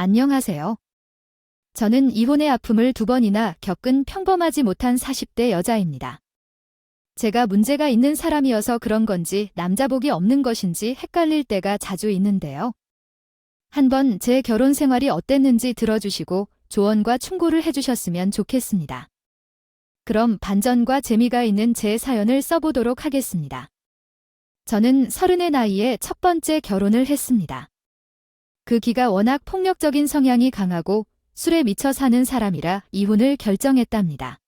안녕하세요. 저는 이혼의 아픔을 2번이나 겪은 평범하지 못한 40대 여자입니다. 제가 문제가 있는 사람이어서 그런 건지 남자복이 없는 것인지 헷갈릴 때가 자주 있는데요. 한번 제 결혼 생활이 어땠는지 들어주시고 조언과 충고를 해주셨으면 좋겠습니다. 그럼 반전과 재미가 있는 제 사연을 써보도록 하겠습니다. 저는 30의 나이에 첫 번째 결혼을 했습니다. 그 기가 워낙 폭력적인 성향이 강하고 술에 미쳐 사는 사람이라 이혼을 결정했답니다.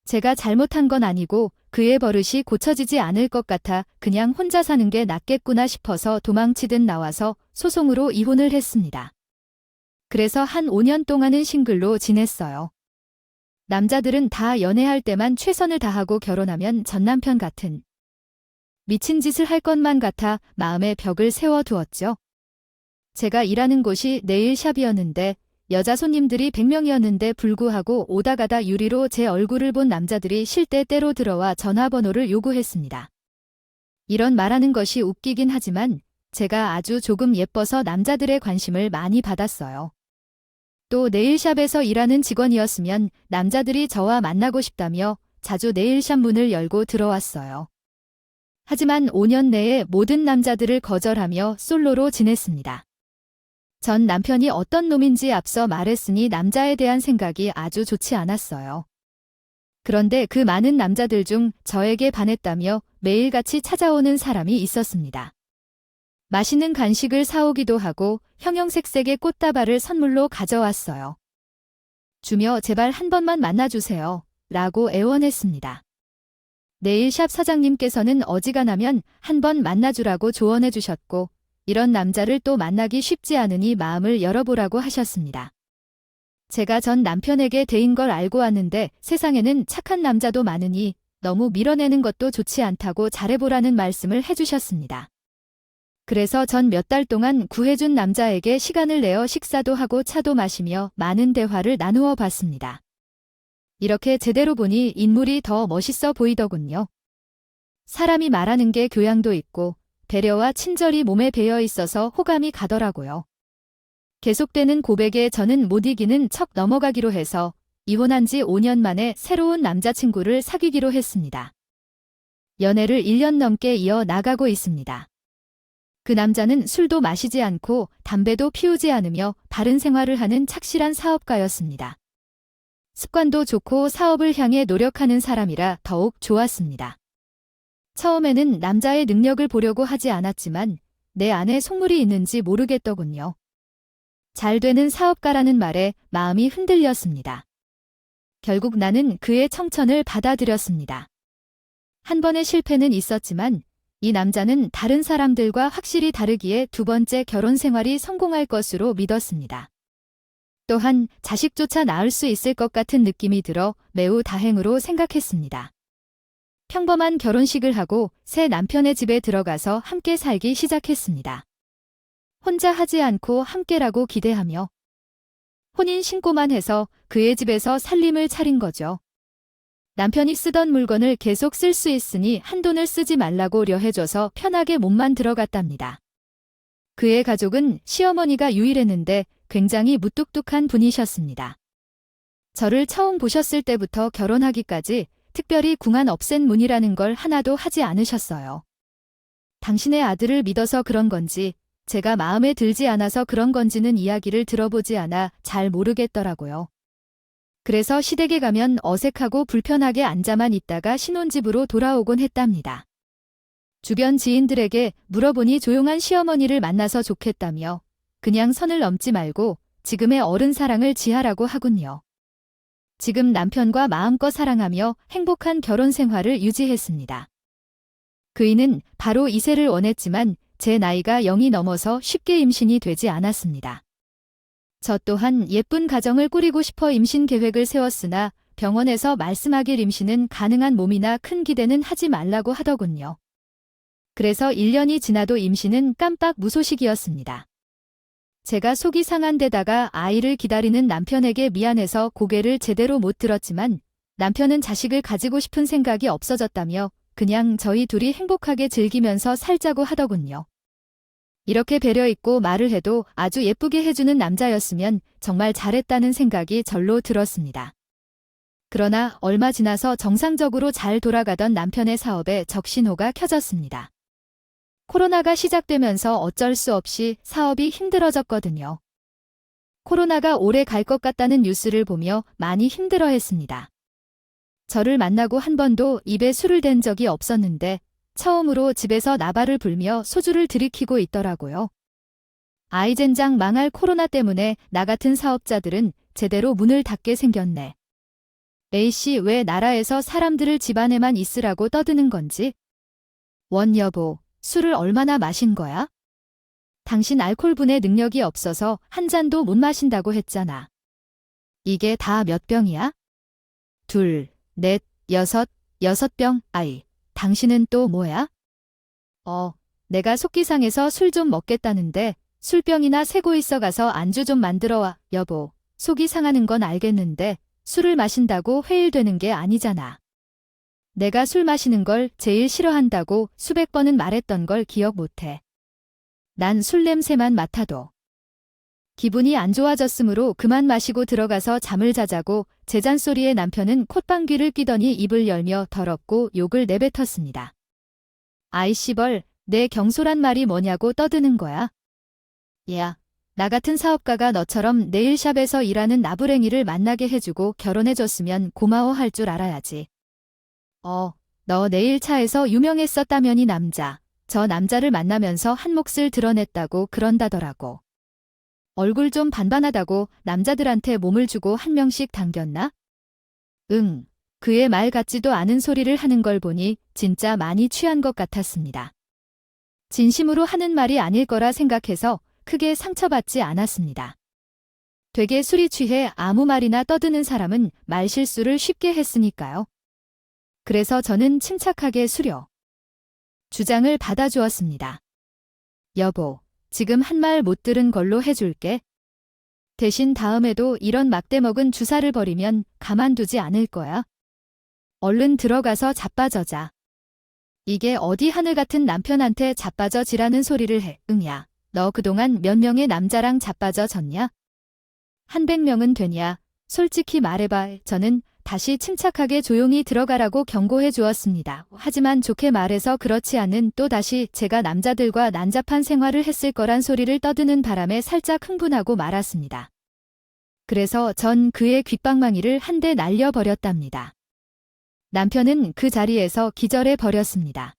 제가 잘못한 건 아니고 그의 버릇이 고쳐지지 않을 것 같아 그냥 혼자 사는 게 낫겠구나 싶어서 도망치듯 나와서 소송으로 이혼을 했습니다. 그래서 한 5년 동안은 싱글로 지냈어요. 남자들은 다 연애할 때만 최선을 다하고 결혼하면 전남편 같은 미친 짓을 할 것만 같아 마음에 벽을 세워두었죠. 제가 일하는 곳이 네일샵이었는데 여자 손님들이 100명이었는데 불구하고 오다 가다 유리로 제 얼굴을 본 남자들이 쉴 때 때로 들어와 전화번호를 요구했습니다. 이런 말하는 것이 웃기긴 하지만 제가 아주 조금 예뻐서 남자들의 관심을 많이 받았어요. 또 네일샵에서 일하는 직원이었으면 남자들이 저와 만나고 싶다며 자주 네일샵 문을 열고 들어왔어요. 하지만 5년 내에 모든 남자들을 거절하며 솔로로 지냈습니다. 전 남편이 어떤 놈인지 앞서 말했으니 남자에 대한 생각이 아주 좋지 않았어요. 그런데 그 많은 남자들 중 저에게 반했다며 매일같이 찾아오는 사람이 있었습니다. 맛있는 간식을 사오기도 하고 형형색색의 꽃다발을 선물로 가져왔어요. 주며 제발 한 번만 만나주세요. 라고 애원했습니다. 네일샵 사장님께서는 어지간하면 한 번 만나주라고 조언해 주셨고 이런 남자를 또 만나기 쉽지 않으니 마음을 열어보라고 하셨습니다. 제가 전 남편에게 대인 걸 알고 왔는데 세상에는 착한 남자도 많으니 너무 밀어내는 것도 좋지 않다고 잘해보라는 말씀을 해주셨습니다. 그래서 전 몇 달 동안 구해준 남자에게 시간을 내어 식사도 하고 차도 마시며 많은 대화를 나누어 봤습니다. 이렇게 제대로 보니 인물이 더 멋있어 보이더군요. 사람이 말하는 게 교양도 있고 배려와 친절이 몸에 배어 있어서 호감이 가더라고요. 계속되는 고백에 저는 못 이기는 척 넘어가기로 해서 이혼한 지 5년 만에 새로운 남자친구를 사귀기로 했습니다. 연애를 1년 넘게 이어 나가고 있습니다. 그 남자는 술도 마시지 않고 담배도 피우지 않으며 바른 생활을 하는 착실한 사업가였습니다. 습관도 좋고 사업을 향해 노력하는 사람이라 더욱 좋았습니다. 처음에는 남자의 능력을 보려고 하지 않았지만 내 안에 속물이 있는지 모르겠더군요. 잘 되는 사업가라는 말에 마음이 흔들렸습니다. 결국 나는 그의 청천을 받아들였습니다. 한 번의 실패는 있었지만 이 남자는 다른 사람들과 확실히 다르기에 2번째 결혼 생활이 성공할 것으로 믿었습니다. 또한 자식조차 낳을 수 있을 것 같은 느낌이 들어 매우 다행으로 생각했습니다. 평범한 결혼식을 하고 새 남편의 집에 들어가서 함께 살기 시작했습니다. 혼자 하지 않고 함께라고 기대하며 혼인 신고만 해서 그의 집에서 살림을 차린 거죠. 남편이 쓰던 물건을 계속 쓸 수 있으니 한돈을 쓰지 말라고 려해줘서 편하게 몸만 들어갔답니다. 그의 가족은 시어머니가 유일했는데 굉장히 무뚝뚝한 분이셨습니다. 저를 처음 보셨을 때부터 결혼하기까지 특별히 궁한 없앤 문이라는 걸 하나도 하지 않으셨어요. 당신의 아들을 믿어서 그런 건지 제가 마음에 들지 않아서 그런 건지는 이야기를 들어보지 않아 잘 모르겠더라고요. 그래서 시댁에 가면 어색하고 불편하게 앉아만 있다가 신혼집으로 돌아오곤 했답니다. 주변 지인들에게 물어보니 조용한 시어머니를 만나서 좋겠다며 그냥 선을 넘지 말고 지금의 어른 사랑을 지하라고 하군요. 지금 남편과 마음껏 사랑하며 행복한 결혼 생활을 유지했습니다. 그이는 바로 2세를 원했지만 제 나이가 0이 넘어서 쉽게 임신이 되지 않았습니다. 저 또한 예쁜 가정을 꾸리고 싶어 임신 계획을 세웠으나 병원에서 말씀하길 임신은 가능한 몸이나 큰 기대는 하지 말라고 하더군요. 그래서 1년이 지나도 임신은 깜빡 무소식이었습니다. 제가 속이 상한 데다가 아이를 기다리는 남편에게 미안해서 고개를 제대로 못 들었지만 남편은 자식을 가지고 싶은 생각이 없어졌다며 그냥 저희 둘이 행복하게 즐기면서 살자고 하더군요. 이렇게 배려 있고 말을 해도 아주 예쁘게 해주는 남자였으면 정말 잘했다는 생각이 절로 들었습니다. 그러나 얼마 지나서 정상적으로 잘 돌아가던 남편의 사업에 적신호가 켜졌습니다. 코로나가 시작되면서 어쩔 수 없이 사업이 힘들어졌거든요. 코로나가 오래 갈 것 같다는 뉴스를 보며 많이 힘들어했습니다. 저를 만나고 한 번도 입에 술을 댄 적이 없었는데 처음으로 집에서 나발을 불며 소주를 들이키고 있더라고요. 아이젠장 망할 코로나 때문에 나 같은 사업자들은 제대로 문을 닫게 생겼네. A씨 왜 나라에서 사람들을 집안에만 있으라고 떠드는 건지? 원 여보, 술을 얼마나 마신 거야? 당신 알코올 분해 능력이 없어서 한 잔도 못 마신다고 했잖아. 이게 다 몇 병이야? 둘, 넷, 여섯 병, 아이. 당신은 또 뭐야? 내가 속기상해서 술 좀 먹겠다는데 술병이나 새고 있어 가서 안주 좀 만들어 와. 여보, 속이 상하는 건 알겠는데 술을 마신다고 회일되는 게 아니잖아. 내가 술 마시는 걸 제일 싫어한다고 수백 번은 말했던 걸 기억 못해. 난 술 냄새만 맡아도 기분이 안 좋아졌으므로 그만 마시고 들어가서 잠을 자자고 제 잔소리에 남편은 콧방귀를 뀌더니 입을 열며 더럽고 욕을 내뱉었습니다. 아이 씨벌, 내 경솔한 말이 뭐냐고 떠드는 거야? 야, 나 같은 사업가가 너처럼 네일샵에서 일하는 나부랭이를 만나게 해주고 결혼해줬으면 고마워할 줄 알아야지. 너 네일차에서 유명했었다면 이 남자, 저 남자를 만나면서 한 몫을 드러냈다고 그런다더라고. 얼굴 좀 반반하다고 남자들한테 몸을 주고 한 명씩 당겼나? 응, 그의 말 같지도 않은 소리를 하는 걸 보니 진짜 많이 취한 것 같았습니다. 진심으로 하는 말이 아닐 거라 생각해서 크게 상처받지 않았습니다. 되게 술이 취해 아무 말이나 떠드는 사람은 말실수를 쉽게 했으니까요. 그래서 저는 침착하게 수려 주장을 받아주었습니다. 여보, 지금 한 말 못 들은 걸로 해줄게. 대신 다음에도 이런 막대먹은 주사를 벌이면 가만두지 않을 거야. 얼른 들어가서 자빠져자. 이게 어디 하늘 같은 남편한테 자빠져지라는 소리를 해. 응야. 너 그동안 몇 명의 남자랑 자빠져졌냐? 100명은 되냐? 솔직히 말해봐. 저는 다시 침착하게 조용히 들어가라고 경고해 주었습니다. 하지만 좋게 말해서 그렇지 않은 또다시 제가 남자들과 난잡한 생활을 했을 거란 소리를 떠드는 바람에 살짝 흥분하고 말았습니다. 그래서 전 그의 귓방망이를 한 대 날려버렸답니다. 남편은 그 자리에서 기절해 버렸습니다.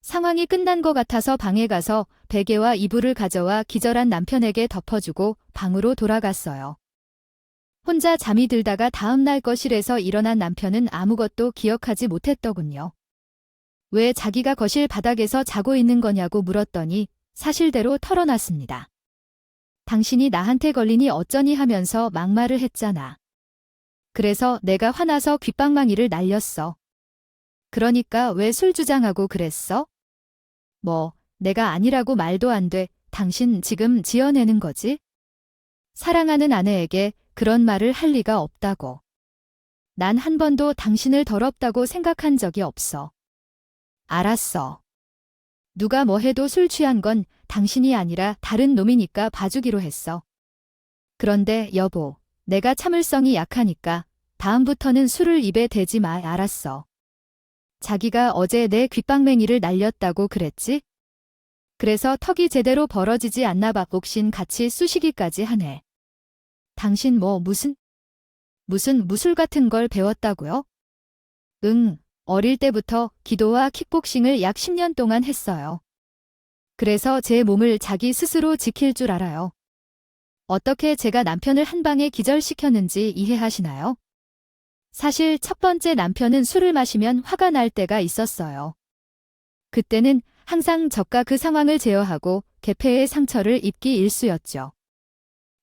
상황이 끝난 것 같아서 방에 가서 베개와 이불을 가져와 기절한 남편에게 덮어주고 방으로 돌아갔어요. 혼자 잠이 들다가 다음날 거실에서 일어난 남편은 아무것도 기억하지 못했더군요. 왜 자기가 거실 바닥에서 자고 있는 거냐고 물었더니 사실대로 털어놨습니다. 당신이 나한테 걸리니 어쩌니 하면서 막말을 했잖아. 그래서 내가 화나서 귓방망이를 날렸어. 그러니까 왜 술 주장하고 그랬어? 내가 아니라고 말도 안 돼. 당신 지금 지어내는 거지? 사랑하는 아내에게 그런 말을 할 리가 없다고. 난 한 번도 당신을 더럽다고 생각한 적이 없어. 알았어. 누가 뭐 해도 술 취한 건 당신이 아니라 다른 놈이니까 봐주기로 했어. 그런데 여보, 내가 참을성이 약하니까 다음부터는 술을 입에 대지 마. 알았어. 자기가 어제 내 귓방맹이를 날렸다고 그랬지? 그래서 턱이 제대로 벌어지지 않나 봐. 옥신 같이 쑤시기까지 하네. 당신 무슨 무술 같은 걸 배웠다고요? 응, 어릴 때부터 기도와 킥복싱을 약 10년 동안 했어요. 그래서 제 몸을 자기 스스로 지킬 줄 알아요. 어떻게 제가 남편을 한 방에 기절시켰는지 이해하시나요? 사실 첫 번째 남편은 술을 마시면 화가 날 때가 있었어요. 그때는 항상 저가 그 상황을 제어하고 개폐의 상처를 입기 일쑤였죠.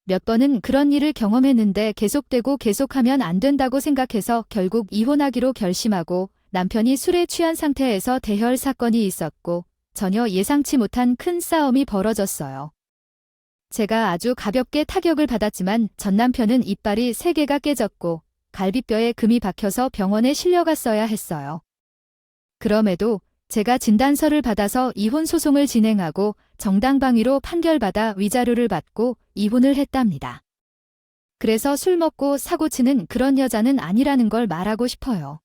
몇 번은 그런 일을 경험했는데 계속되고 계속하면 안 된다고 생각해서 결국 이혼하기로 결심하고 남편이 술에 취한 상태에서 대혈 사건이 있었고 전혀 예상치 못한 큰 싸움이 벌어졌어요. 제가 아주 가볍게 타격을 받았지만 전 남편은 이빨이 3개가 깨졌고 갈비뼈에 금이 박혀서 병원에 실려갔어야 했어요. 그럼에도 제가 진단서를 받아서 이혼 소송을 진행하고 정당방위로 판결받아 위자료를 받고 이혼을 했답니다. 그래서 술 먹고 사고치는 그런 여자는 아니라는 걸 말하고 싶어요.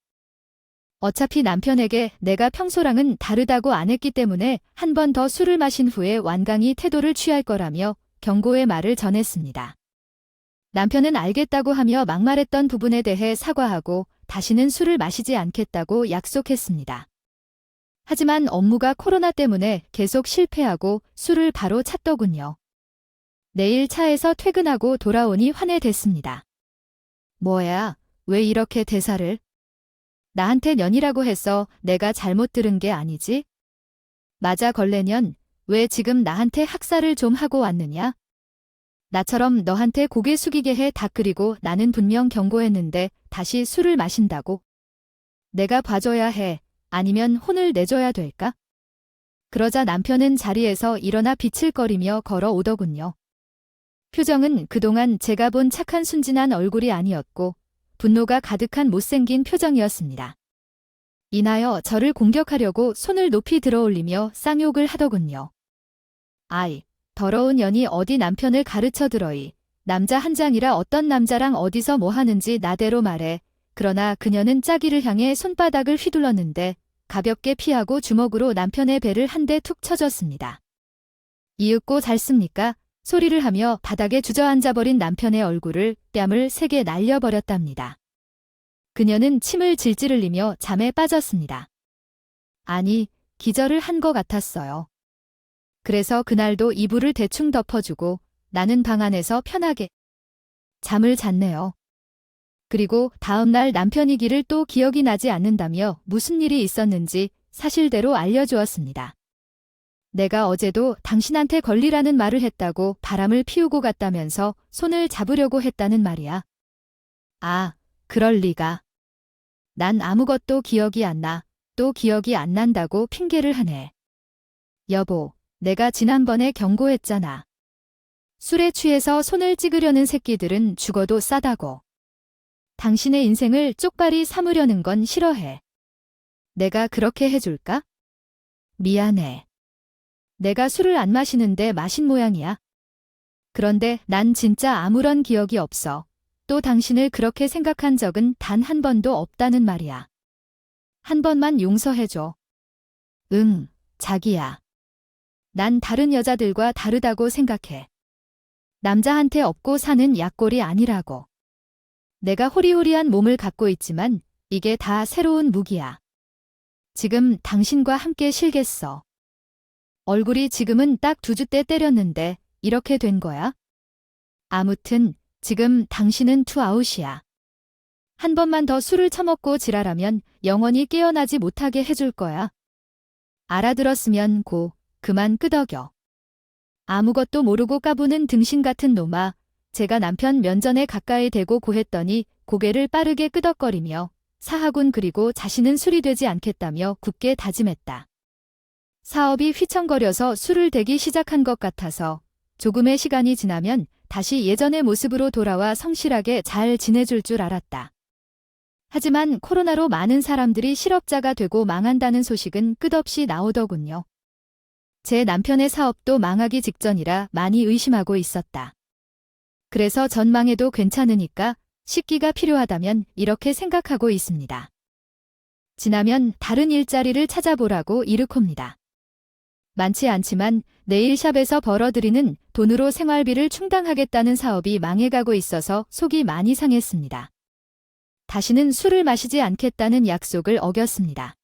어차피 남편에게 내가 평소랑은 다르다고 안 했기 때문에 한 번 더 술을 마신 후에 완강히 태도를 취할 거라며 경고의 말을 전했습니다. 남편은 알겠다고 하며 막말했던 부분에 대해 사과하고 다시는 술을 마시지 않겠다고 약속했습니다. 하지만 업무가 코로나 때문에 계속 실패하고 술을 바로 찾더군요. 내일 차에서 퇴근하고 돌아오니 화내댔습니다. 뭐야, 왜 이렇게 대사를? 나한테 년이라고 해서 내가 잘못 들은 게 아니지? 맞아 걸레년, 왜 지금 나한테 학살을 좀 하고 왔느냐? 나처럼 너한테 고개 숙이게 해 다 끓이고 나는 분명 경고했는데 다시 술을 마신다고? 내가 봐줘야 해. 아니면 혼을 내줘야 될까? 그러자 남편은 자리에서 일어나 비칠거리며 걸어오더군요. 표정은 그동안 제가 본 착한 순진한 얼굴이 아니었고 분노가 가득한 못생긴 표정이었습니다. 인하여 저를 공격하려고 손을 높이 들어올리며 쌍욕을 하더군요. 아이, 더러운 년이 어디 남편을 가르쳐 들어이. 남자 한 장이라 어떤 남자랑 어디서 뭐 하는지 나대로 말해. 그러나 그녀는 짜기를 향해 손바닥을 휘둘렀는데 가볍게 피하고 주먹으로 남편의 배를 한 대 툭 쳐줬습니다. 이윽고 잘 씁니까? 소리를 하며 바닥에 주저앉아버린 남편의 얼굴을 뺨을 세게 날려버렸답니다. 그녀는 침을 질질 흘리며 잠에 빠졌습니다. 아니, 기절을 한 것 같았어요. 그래서 그날도 이불을 대충 덮어주고 나는 방 안에서 편하게 잠을 잤네요. 그리고 다음날 남편이기를 또 기억이 나지 않는다며 무슨 일이 있었는지 사실대로 알려주었습니다. 내가 어제도 당신한테 걸리라는 말을 했다고 바람을 피우고 갔다면서 손을 잡으려고 했다는 말이야. 아, 그럴 리가. 난 아무것도 기억이 안 나. 또 기억이 안 난다고 핑계를 하네. 여보, 내가 지난번에 경고했잖아. 술에 취해서 손을 찌그려는 새끼들은 죽어도 싸다고. 당신의 인생을 쪽발이 삼으려는 건 싫어해. 내가 그렇게 해줄까? 미안해. 내가 술을 안 마시는데 마신 모양이야. 그런데 난 진짜 아무런 기억이 없어. 또 당신을 그렇게 생각한 적은 단 한 번도 없다는 말이야. 한 번만 용서해줘. 응, 자기야. 난 다른 여자들과 다르다고 생각해. 남자한테 업고 사는 약골이 아니라고. 내가 호리호리한 몸을 갖고 있지만 이게 다 새로운 무기야. 지금 당신과 함께 실겠어. 얼굴이 지금은 딱 2주 때 때렸는데 이렇게 된 거야? 아무튼 지금 당신은 투아웃이야. 한 번만 더 술을 처먹고 지랄하면 영원히 깨어나지 못하게 해줄 거야. 알아들었으면 고 그만 끄덕여. 아무것도 모르고 까부는 등신 같은 놈아. 제가 남편 면전에 가까이 대고 고했더니 고개를 빠르게 끄덕거리며 사하군 그리고 자신은 술이 되지 않겠다며 굳게 다짐했다. 사업이 휘청거려서 술을 대기 시작한 것 같아서 조금의 시간이 지나면 다시 예전의 모습으로 돌아와 성실하게 잘 지내줄 줄 알았다. 하지만 코로나로 많은 사람들이 실업자가 되고 망한다는 소식은 끝없이 나오더군요. 제 남편의 사업도 망하기 직전이라 많이 의심하고 있었다. 그래서 전 망해도 괜찮으니까 식기가 필요하다면 이렇게 생각하고 있습니다. 지나면 다른 일자리를 찾아보라고 이르콥니다. 많지 않지만 네일샵에서 벌어들이는 돈으로 생활비를 충당하겠다는 사업이 망해가고 있어서 속이 많이 상했습니다. 다시는 술을 마시지 않겠다는 약속을 어겼습니다.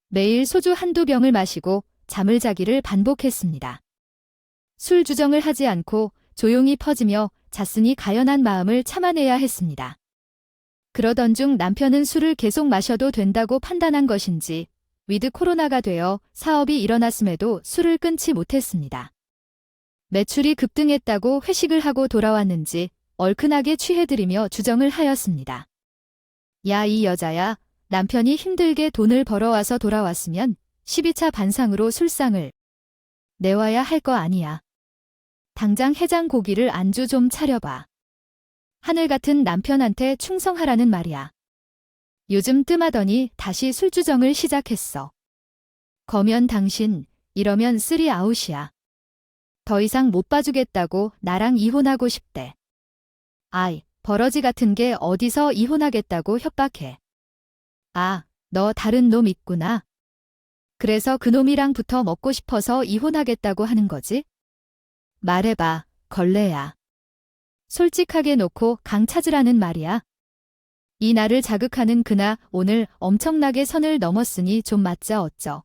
매일 소주 한두 병을 마시고 잠을 자기를 반복했습니다. 술 주정을 하지 않고 조용히 퍼지며 잤으니 가연한 마음을 참아내야 했습니다. 그러던 중 남편은 술을 계속 마셔도 된다고 판단한 것인지 위드 코로나가 되어 사업이 일어났음에도 술을 끊지 못했습니다. 매출이 급등했다고 회식을 하고 돌아왔는지 얼큰하게 취해드리며 주정을 하였습니다. 야, 이 여자야. 남편이 힘들게 돈을 벌어와서 돌아왔으면 12차 반상으로 술상을 내와야 할 거 아니야. 당장 해장고기를 안주 좀 차려봐. 하늘 같은 남편한테 충성하라는 말이야. 요즘 뜸하더니 다시 술주정을 시작했어. 거면 당신, 이러면 쓰리 아웃이야. 더 이상 못 봐주겠다고 나랑 이혼하고 싶대. 아이, 버러지 같은 게 어디서 이혼하겠다고 협박해. 아, 너 다른 놈 있구나. 그래서 그 놈이랑 붙어 먹고 싶어서 이혼하겠다고 하는 거지? 말해봐, 걸레야. 솔직하게 놓고 강 찾으라는 말이야. 이 나를 자극하는 그나 오늘 엄청나게 선을 넘었으니 좀 맞자 어쩌.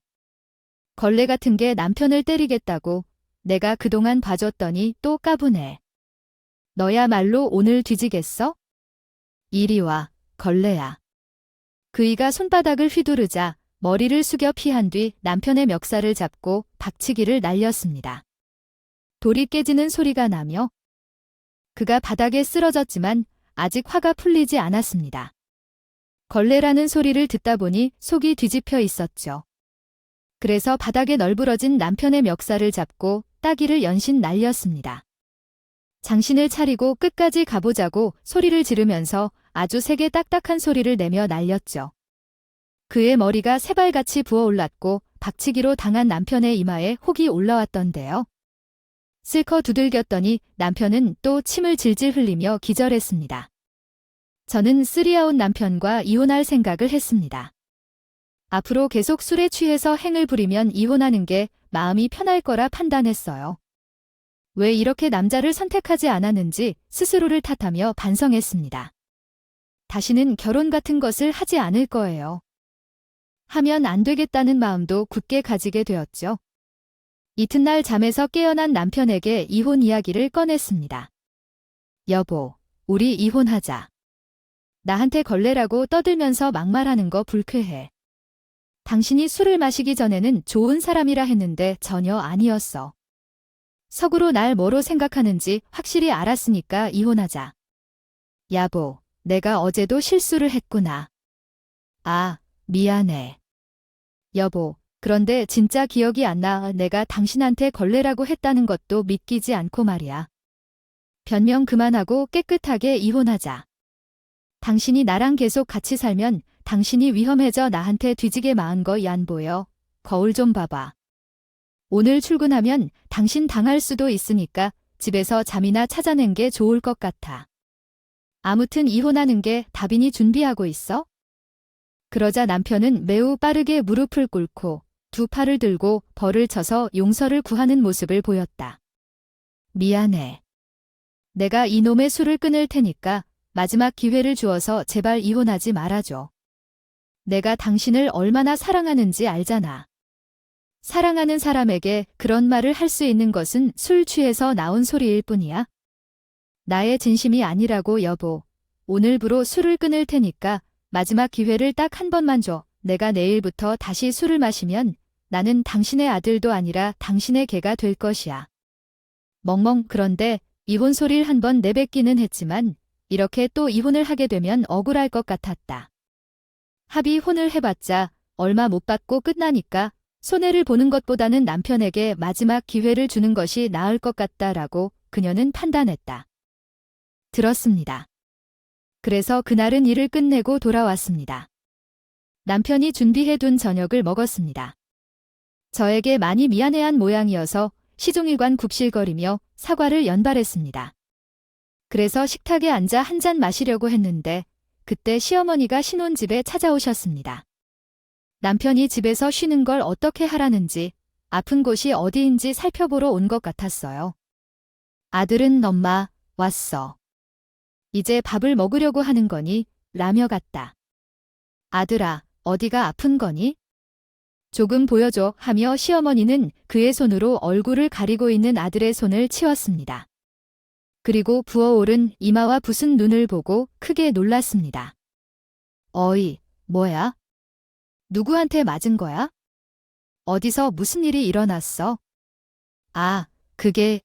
걸레 같은 게 남편을 때리겠다고 내가 그동안 봐줬더니 또 까부네. 너야말로 오늘 뒤지겠어? 이리 와, 걸레야. 그이가 손바닥을 휘두르자 머리를 숙여 피한 뒤 남편의 멱살을 잡고 박치기를 날렸습니다. 돌이 깨지는 소리가 나며 그가 바닥에 쓰러졌지만 아직 화가 풀리지 않았습니다. 걸레라는 소리를 듣다 보니 속이 뒤집혀 있었죠. 그래서 바닥에 널브러진 남편의 멱살을 잡고 따기를 연신 날렸습니다. 정신을 차리고 끝까지 가보자고 소리를 지르면서 아주 세게 딱딱한 소리를 내며 날렸죠. 그의 머리가 새발같이 부어올랐고 박치기로 당한 남편의 이마에 혹이 올라왔던데요. 실컷 두들겼더니 남편은 또 침을 질질 흘리며 기절했습니다. 저는 쓰리아웃 남편과 이혼할 생각을 했습니다. 앞으로 계속 술에 취해서 행을 부리면 이혼하는 게 마음이 편할 거라 판단했어요. 왜 이렇게 남자를 선택하지 않았는지 스스로를 탓하며 반성했습니다. 다시는 결혼 같은 것을 하지 않을 거예요. 하면 안 되겠다는 마음도 굳게 가지게 되었죠. 이튿날 잠에서 깨어난 남편에게 이혼 이야기를 꺼냈습니다. 여보, 우리 이혼하자. 나한테 걸레라고 떠들면서 막말하는 거 불쾌해. 당신이 술을 마시기 전에는 좋은 사람이라 했는데 전혀 아니었어. 속으로 날 뭐로 생각하는지 확실히 알았으니까 이혼하자. 여보, 내가 어제도 실수를 했구나. 아, 미안해. 여보, 그런데 진짜 기억이 안 나. 내가 당신한테 걸레라고 했다는 것도 믿기지 않고 말이야. 변명 그만하고 깨끗하게 이혼하자. 당신이 나랑 계속 같이 살면 당신이 위험해져 나한테 뒤지게 마은 거 안 보여. 거울 좀 봐봐. 오늘 출근하면 당신 당할 수도 있으니까 집에서 잠이나 찾아낸 게 좋을 것 같아. 아무튼 이혼하는 게 답이니 준비하고 있어? 그러자 남편은 매우 빠르게 무릎을 꿇고 두 팔을 들고 벌을 쳐서 용서를 구하는 모습을 보였다. 미안해. 내가 이놈의 술을 끊을 테니까 마지막 기회를 주어서 제발 이혼하지 말아줘. 내가 당신을 얼마나 사랑하는지 알잖아. 사랑하는 사람에게 그런 말을 할 수 있는 것은 술 취해서 나온 소리일 뿐이야. 나의 진심이 아니라고 여보. 오늘부로 술을 끊을 테니까 마지막 기회를 딱 한 번만 줘. 내가 내일부터 다시 술을 마시면 나는 당신의 아들도 아니라 당신의 개가 될 것이야. 멍멍. 그런데 이혼 소리를 한 번 내뱉기는 했지만 이렇게 또 이혼을 하게 되면 억울할 것 같았다. 합의혼을 해봤자 얼마 못 받고 끝나니까 손해를 보는 것보다는 남편에게 마지막 기회를 주는 것이 나을 것 같다라고 그녀는 판단했다. 들었습니다. 그래서 그날은 일을 끝내고 돌아왔습니다. 남편이 준비해둔 저녁을 먹었습니다. 저에게 많이 미안해한 모양이어서 시종일관 굽실거리며 사과를 연발했습니다. 그래서 식탁에 앉아 한 잔 마시려고 했는데 그때 시어머니가 신혼집에 찾아오셨습니다. 남편이 집에서 쉬는 걸 어떻게 하라는지 아픈 곳이 어디인지 살펴보러 온 것 같았어요. 아들은 엄마, 왔어. 이제 밥을 먹으려고 하는 거니? 라며 갔다. 아들아, 어디가 아픈 거니? 조금 보여줘 하며 시어머니는 그의 손으로 얼굴을 가리고 있는 아들의 손을 치웠습니다. 그리고 부어오른 이마와 부순 눈을 보고 크게 놀랐습니다. 어이, 뭐야? 누구한테 맞은 거야? 어디서 무슨 일이 일어났어? 아, 그게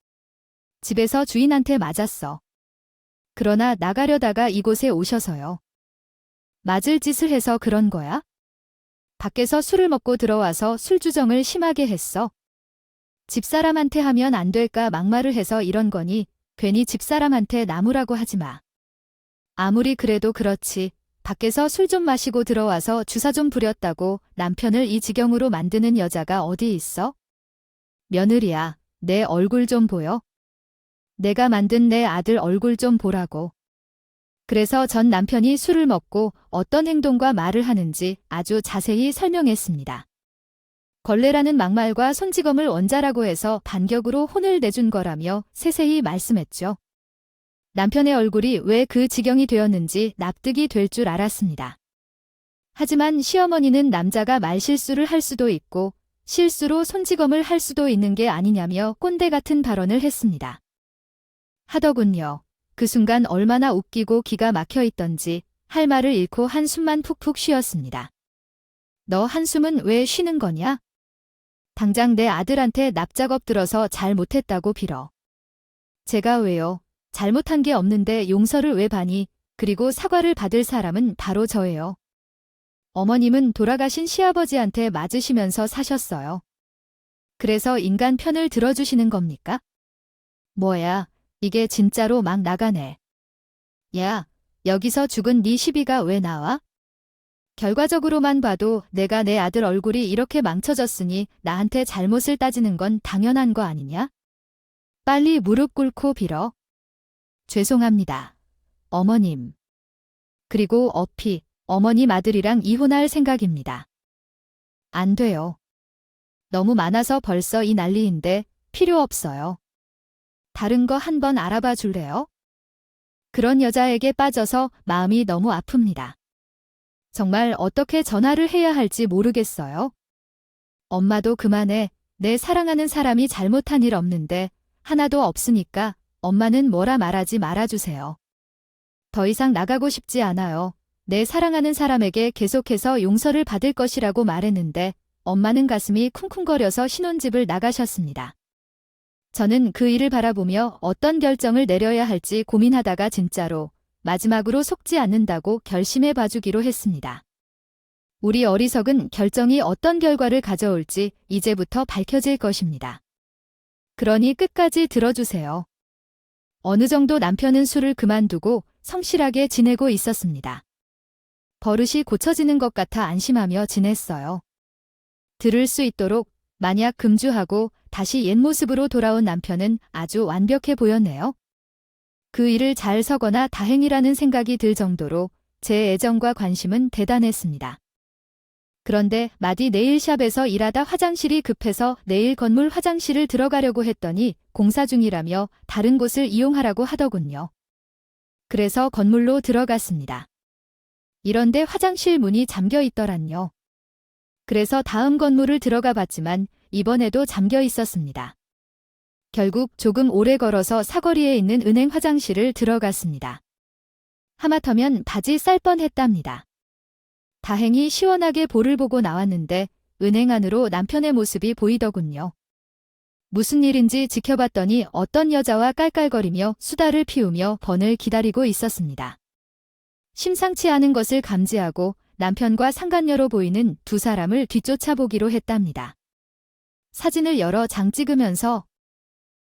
집에서 주인한테 맞았어. 그러나 나가려다가 이곳에 오셔서요. 맞을 짓을 해서 그런 거야? 밖에서 술을 먹고 들어와서 술주정을 심하게 했어. 집사람한테 하면 안 될까 막말을 해서 이런 거니 괜히 집사람한테 나무라고 하지 마. 아무리 그래도 그렇지. 밖에서 술 좀 마시고 들어와서 주사 좀 부렸다고 남편을 이 지경으로 만드는 여자가 어디 있어? 며느리야, 내 얼굴 좀 보여? 내가 만든 내 아들 얼굴 좀 보라고. 그래서 전 남편이 술을 먹고 어떤 행동과 말을 하는지 아주 자세히 설명했습니다. 걸레라는 막말과 손찌검을 원자라고 해서 반격으로 혼을 내준 거라며 세세히 말씀했죠. 남편의 얼굴이 왜 그 지경이 되었는지 납득이 될 줄 알았습니다. 하지만 시어머니는 남자가 말실수를 할 수도 있고 실수로 손찌검을 할 수도 있는 게 아니냐며 꼰대 같은 발언을 했습니다. 하더군요. 그 순간 얼마나 웃기고 기가 막혀 있던지 할 말을 잃고 한숨만 푹푹 쉬었습니다. 너 한숨은 왜 쉬는 거냐? 당장 내 아들한테 납작업 들어서 잘못했다고 빌어. 제가 왜요? 잘못한 게 없는데 용서를 왜 받니? 그리고 사과를 받을 사람은 바로 저예요. 어머님은 돌아가신 시아버지한테 맞으시면서 사셨어요. 그래서 인간 편을 들어주시는 겁니까? 뭐야, 이게 진짜로 막 나가네. 야, 여기서 죽은 네 시비가 왜 나와? 결과적으로만 봐도 내가 내 아들 얼굴이 이렇게 망쳐졌으니 나한테 잘못을 따지는 건 당연한 거 아니냐? 빨리 무릎 꿇고 빌어. 죄송합니다. 어머님. 그리고 어머님 아들이랑 이혼할 생각입니다. 안 돼요. 너무 많아서 벌써 이 난리인데 필요 없어요. 다른 거 한번 알아봐 줄래요? 그런 여자에게 빠져서 마음이 너무 아픕니다. 정말 어떻게 전화를 해야 할지 모르겠어요. 엄마도 그만해. 내 사랑하는 사람이 잘못한 일 없는데 하나도 없으니까 엄마는 뭐라 말하지 말아주세요. 더 이상 나가고 싶지 않아요. 내 사랑하는 사람에게 계속해서 용서를 받을 것이라고 말했는데 엄마는 가슴이 쿵쿵거려서 신혼집을 나가셨습니다. 저는 그 일을 바라보며 어떤 결정을 내려야 할지 고민하다가 진짜로 마지막으로 속지 않는다고 결심해 봐주기로 했습니다. 우리 어리석은 결정이 어떤 결과를 가져올지 이제부터 밝혀질 것입니다. 그러니 끝까지 들어주세요. 어느 정도 남편은 술을 그만두고 성실하게 지내고 있었습니다. 버릇이 고쳐지는 것 같아 안심하며 지냈어요. 들을 수 있도록 만약 금주하고 다시 옛 모습으로 돌아온 남편은 아주 완벽해 보였네요. 그 일을 잘 서거나 다행이라는 생각이 들 정도로 제 애정과 관심은 대단했습니다. 그런데 마디 네일샵에서 일하다 화장실이 급해서 내일 건물 화장실을 들어가려고 했더니 공사 중이라며 다른 곳을 이용하라고 하더군요. 그래서 건물로 들어갔습니다. 이런데 화장실 문이 잠겨 있더란요. 그래서 다음 건물을 들어가 봤지만 이번에도 잠겨 있었습니다. 결국 조금 오래 걸어서 사거리에 있는 은행 화장실을 들어갔습니다. 하마터면 바지 쌀 뻔했답니다. 다행히 시원하게 볼을 보고 나왔는데 은행 안으로 남편의 모습이 보이더군요. 무슨 일인지 지켜봤더니 어떤 여자와 깔깔거리며 수다를 피우며 번을 기다리고 있었습니다. 심상치 않은 것을 감지하고 남편과 상간녀로 보이는 두 사람을 뒤쫓아보기로 했답니다. 사진을 여러 장 찍으면서